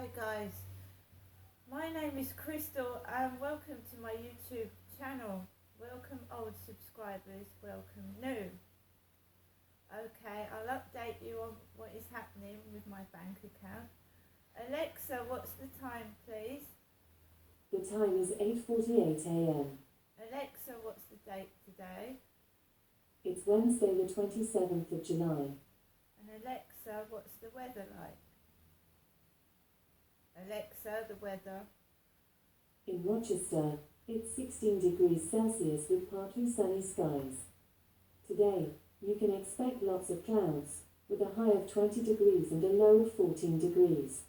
Hi guys, my name is Crystal and welcome to my YouTube channel. Welcome old subscribers, welcome new. Okay, I'll update you on what is happening with my bank account. Alexa, what's the time please? The time is 8:48 a.m. Alexa, what's the date today? It's Wednesday the 27th of July. And Alexa, what's the weather like? Alexa, the weather. In Rochester, it's 16 degrees Celsius with partly sunny skies. Today, you can expect lots of clouds, with a high of 20 degrees and a low of 14 degrees.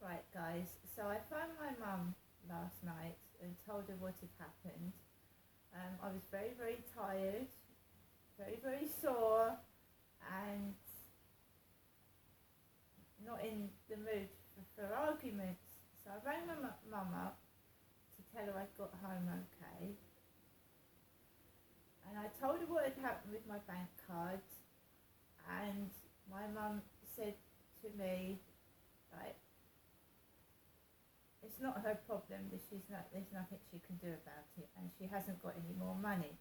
Right guys, so I phoned my mum last night and told her what had happened. I was very, very tired, very sore and not in the mood for arguments. So I rang my mum up to tell her I'd got home okay. And I told her what had happened with my bank cards, and my mum said to me, like, it's not her problem, there's nothing she can do about it, and she hasn't got any more money.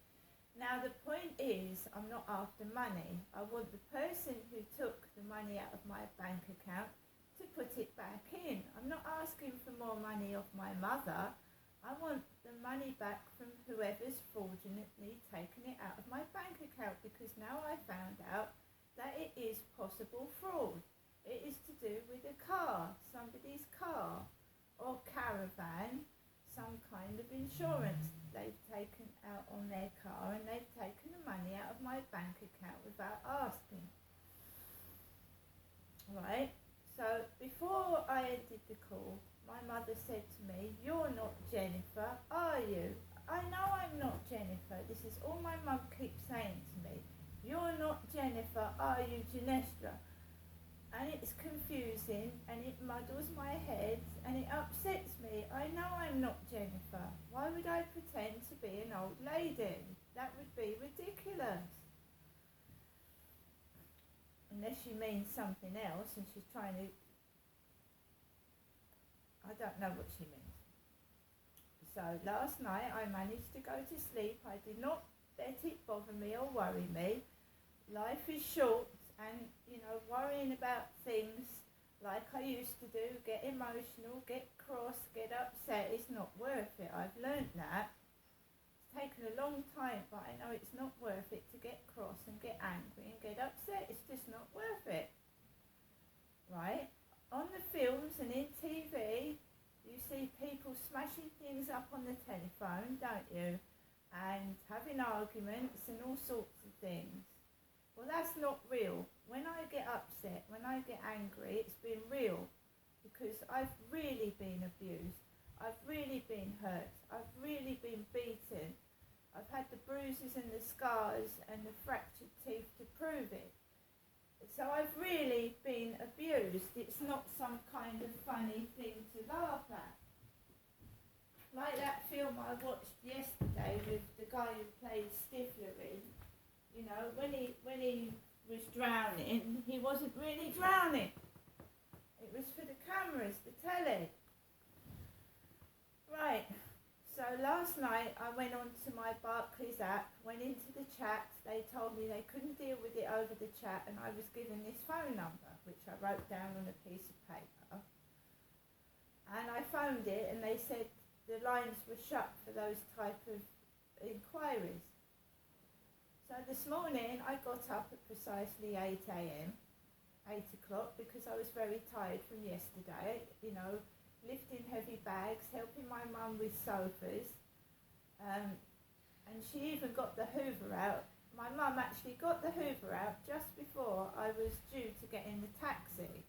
Now the point is, I'm not after money. I want the person who took the money out of my bank account to put it back in. I'm not asking for more money off my mother. I want the money back from whoever's fraudulently taken it out of my bank account, because now I found out that it is possible fraud. It is to do with a car, somebody's car or caravan, some kind of insurance they've taken out on their car, and they've taken the money out of my bank account without asking. Right, so before I ended the call, my mother said to me, "You're not Jennifer, are you?" I know I'm not Jennifer. This is all my mum keeps saying to me. "You're not Jennifer, are you, Janestra?" And it's confusing and it muddles my head and it upsets me. I know I'm not Jennifer. Why would I pretend to be an old lady? That would be ridiculous. Unless she means something else and she's trying to... I don't know what she means. So last night I managed to go to sleep. I did not let it bother me or worry me. Life is short. And, worrying about things like I used to do, get emotional, get cross, get upset, it's not worth it. I've learnt that. It's taken a long time, but I know it's not worth it to get cross and get angry and get upset. It's just not worth it. Right? On the films and in TV, you see people smashing things up on the telephone, don't you? And having arguments and all sorts of things. Well, that's not real. When I get upset, when I get angry, it's been real, because I've really been abused. I've really been hurt. I've really been beaten. I've had the bruises and the scars and the fractured teeth to prove it. So I've really been abused. It's not some kind of funny thing to laugh at. Like that film I watched yesterday with the guy who played Stifler in. When he was drowning, he wasn't really drowning. It was for the cameras, the telly. Right, so last night I went on to my Barclays app, went into the chat. They told me they couldn't deal with it over the chat, and I was given this phone number, which I wrote down on a piece of paper. And I phoned it, and they said the lines were shut for those type of inquiries. So this morning I got up at precisely 8 a.m, 8 o'clock, because I was very tired from yesterday, lifting heavy bags, helping my mum with sofas, and she even got the hoover out. My mum actually got the hoover out just before I was due to get in the taxi.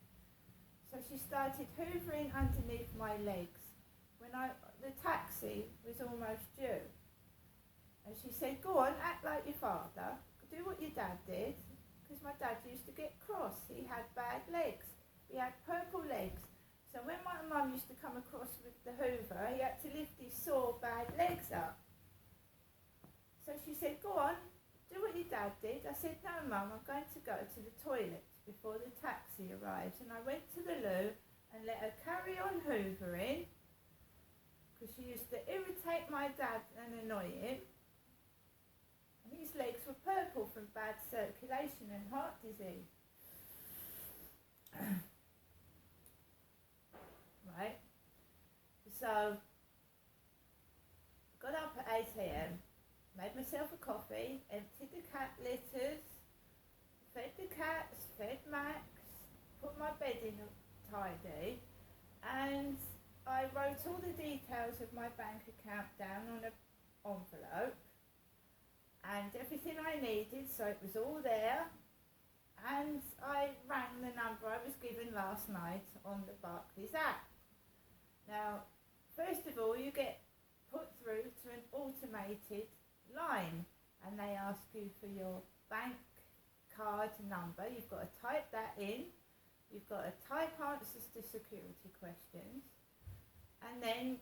So she started hoovering underneath my legs when the taxi was almost due. And she said, "Go on, act like your father, do what your dad did," because my dad used to get cross. He had bad legs. He had purple legs. So when my mum used to come across with the hoover, he had to lift his sore bad legs up. So she said, "Go on, do what your dad did." I said, "No, Mum, I'm going to go to the toilet." before the taxi arrives, and I went to the loo and let her carry on hoovering, because she used to irritate my dad and annoy him. And his legs were purple from bad circulation and heart disease. Right? So, got up at 8 a.m, made myself a coffee, emptied the cat litters, fed the cats, fed Max, put my bed in tidy, and I wrote all the details of my bank account down on an envelope and everything I needed, so it was all there, and I rang the number I was given last night on the Barclays app. Now, first of all, you get put through to an automated line, and they ask you for your bank card number. You've got to type that in. You've got to type answers to security questions, and then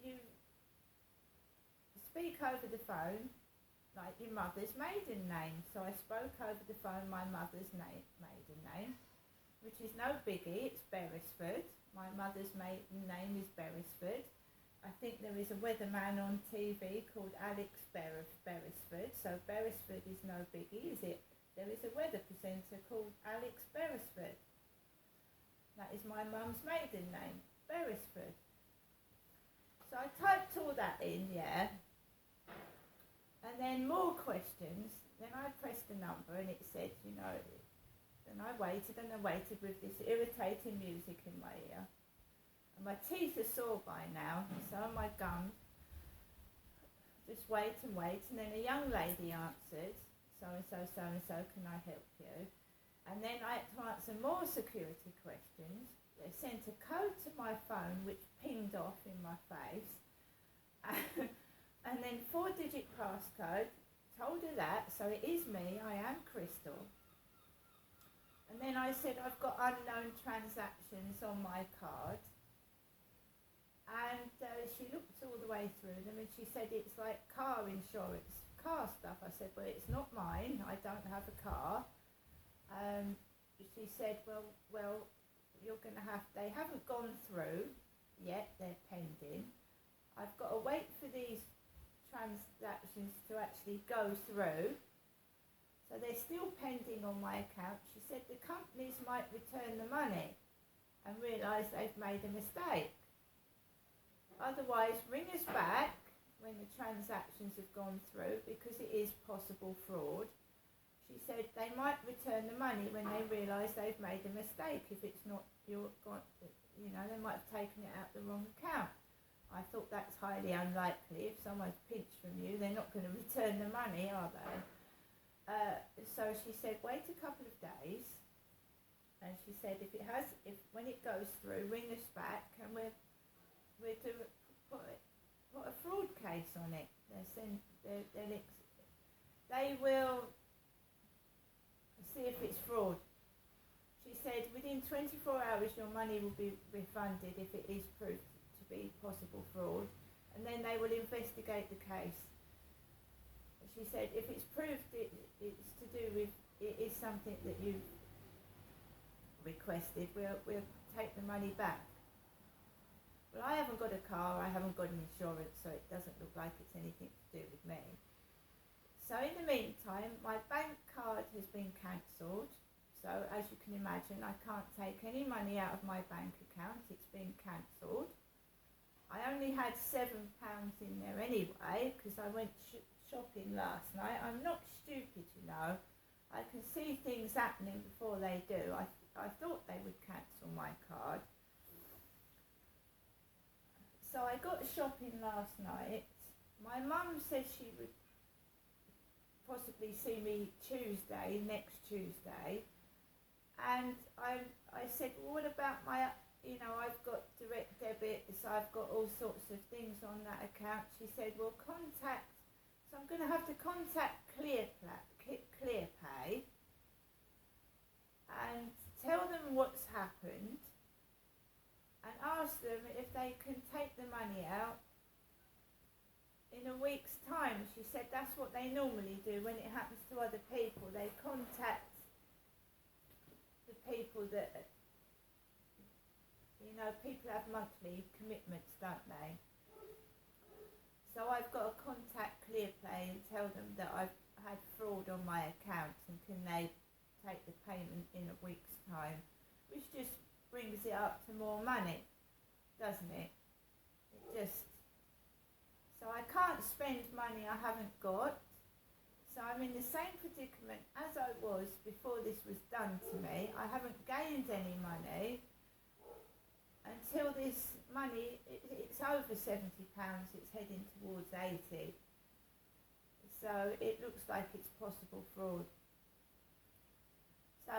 you speak over the phone like your mother's maiden name. So I spoke over the phone my mother's maiden name, which is no biggie. It's Beresford. My mother's maiden name is Beresford. I think there is a weatherman on TV called Alex Beresford, so Beresford is no biggie, is it? There is a weather presenter called Alex Beresford. That is my mum's maiden name, Beresford. So I typed all that in, yeah. And then more questions. Then I pressed the number and it said, you know, and I waited with this irritating music in my ear. And my teeth are sore by now, so are my gums. Just wait, and then a young lady answered, so-and-so, can I help you? And then I had to answer more security questions. They sent a code to my phone which pinged off in my face. And then 4-digit passcode, told her that, so it is me, I am Crystal. And then I said I've got unknown transactions on my card. And she looked all the way through them and she said it's like car insurance, car stuff. I said, well, it's not mine, I don't have a car. She said, well, you're going to have, they haven't gone through yet, they're pending. I've got to wait for these transactions to actually go through. So they're still pending on my account. She said the companies might return the money and realise they've made a mistake. Otherwise, ring us back when the transactions have gone through, because it is possible fraud. She said they might return the money when they realise they've made a mistake. If it's not your, you know, they might have taken it out the wrong account. I thought that's highly unlikely. If someone's pinched from you, they're not going to return the money, are they? So she said, wait a couple of days, and she said if when it goes through, ring us back, and we'll put a fraud case on it. They will see if it's fraud. She said within 24 hours your money will be refunded if it is proved to be possible fraud, and then they will investigate the case. She said if it's proved it's to do with, it is something that you've requested, we'll take the money back. Well, I haven't got a car, I haven't got an insurance, so it doesn't look like it's anything to do with me. So in the meantime, my bank card has been cancelled. So as you can imagine, I can't take any money out of my bank account, it's been cancelled. I only had £7 in there anyway, because I went shopping last night. I'm not stupid, you know. I can see things happening before they do. I thought they would cancel my card. So I got shopping last night. My mum said she would possibly see me next Tuesday. And I said, well, what about my, you know, I've got direct debits, I've got all sorts of things on that account. She said, well, so I'm going to have to contact ClearPay and tell them what's happened and ask them if they can take the money out in a week's time. She said that's what they normally do when it happens to other people. They contact people that, you know, people have monthly commitments, don't they? So I've got to contact ClearPlay and tell them that I've had fraud on my account and can they take the payment in a week's time, which just brings it up to more money, doesn't it? It just, so I can't spend money I haven't got. So I'm in the same predicament as I was before this was done to me. I haven't gained any money until this money, it's over £70, it's heading towards 80. So it looks like it's possible fraud. So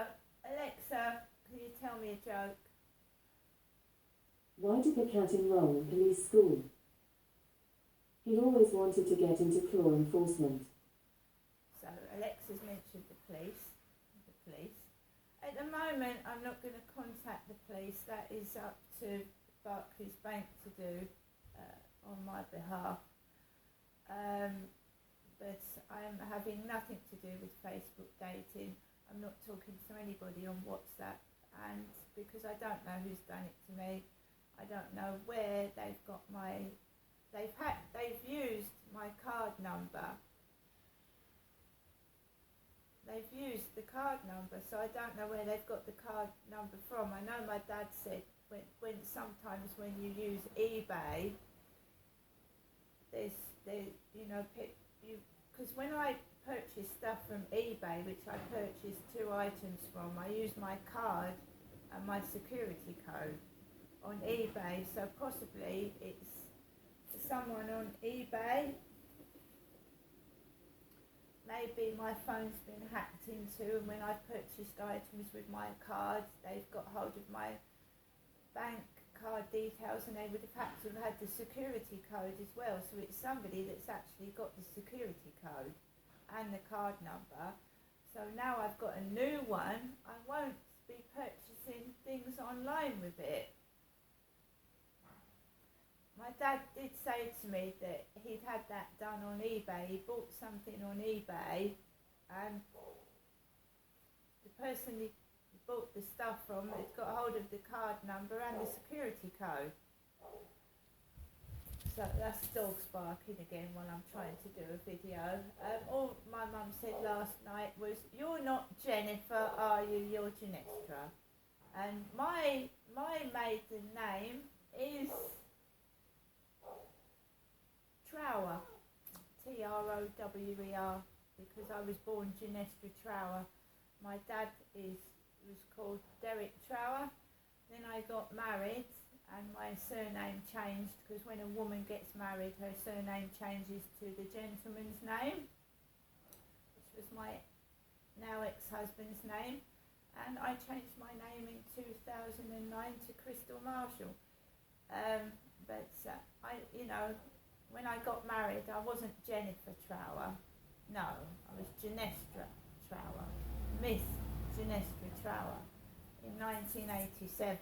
Alexa, can you tell me a joke? Why did the cat enroll in police school? He always wanted to get into law enforcement. So Alexa's mentioned the police. At the moment, I'm not going to contact the police. That is up to Barclays Bank to do on my behalf. But I'm having nothing to do with Facebook dating. I'm not talking to anybody on WhatsApp, and because I don't know who's done it to me, I don't know where they've got my. They've used my card number. They've used the card number, so I don't know where they've got the card number from. I know my dad said when sometimes when you use eBay, because when I purchase stuff from eBay, which I purchased 2 items from, I use my card and my security code on eBay, so possibly it's someone on eBay. Maybe my phone's been hacked into, and when I've purchased items with my card, they've got hold of my bank card details, and they would have had to have had the security code as well. So it's somebody that's actually got the security code and the card number. So now I've got a new one. I won't be purchasing things online with it. My dad did say to me that he'd had that done on eBay. He bought something on eBay, and the person he bought the stuff from had got hold of the card number and the security code. So that's dogs barking again while I'm trying to do a video. All my mum said last night was, "You're not Jennifer, are you? You're Genestra." And my maiden name is Trower, Trower, because I was born Genestra Trower. My dad was called Derek Trower. Then I got married and my surname changed, because when a woman gets married, her surname changes to the gentleman's name, which was my now ex-husband's name. And I changed my name in 2009 to Crystal Marshall. When I got married, I wasn't Jennifer Trower. No, I was Genestra Trower, Miss Genestra Trower, in 1987.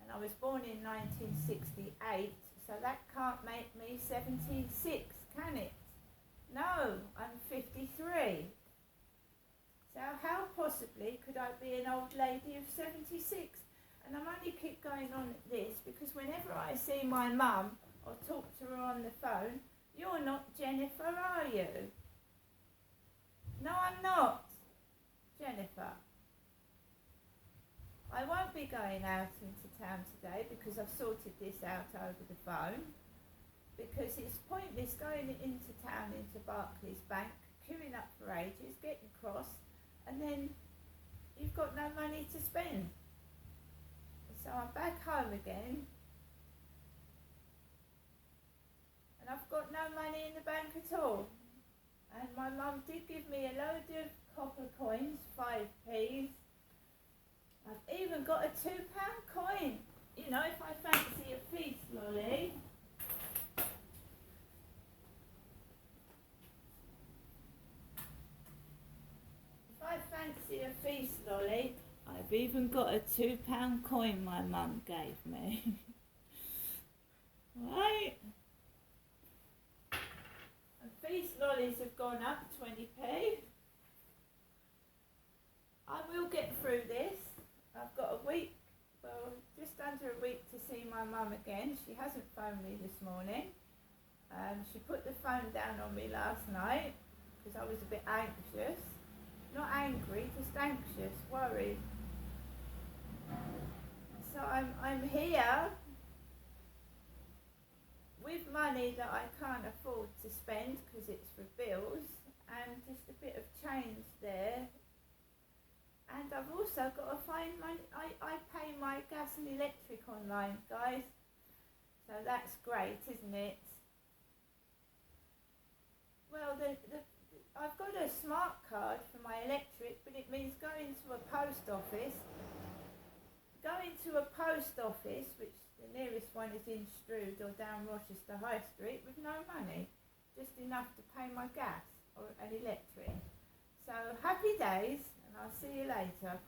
And I was born in 1968, so that can't make me 76, can it? No, I'm 53. So how possibly could I be an old lady of 76? And I'm only keep going on at this because whenever I see my mum or talk to her on the phone, "You're not Jennifer, are you?" No, I'm not Jennifer. I won't be going out into town today because I've sorted this out over the phone, because it's pointless going into town, into Barclays Bank, queuing up for ages, getting cross, and then you've got no money to spend. So I'm back home again, and I've got no money in the bank at all. And my mum did give me a load of copper coins, 5p's. I've even got a £2 coin, you know, if I fancy a feast lolly. If I fancy a feast lolly, I've even got a £2 coin my mum gave me. Right? And feast lollies have gone up 20p. I will get through this. I've got a week, well, just under a week to see my mum again. She hasn't phoned me this morning. She put the phone down on me last night because I was a bit anxious. Not angry, just anxious, worried. So I'm here with money that I can't afford to spend because it's for bills, and just a bit of change there. And I've also got to find money. I pay my gas and electric online, guys. So that's great, isn't it? Well, I've got a smart card for my electric, but it means going to a post office. Going to a post office, which the nearest one is in Strood or down Rochester High Street, with no money. Just enough to pay my gas and electric. So happy days, and I'll see you later.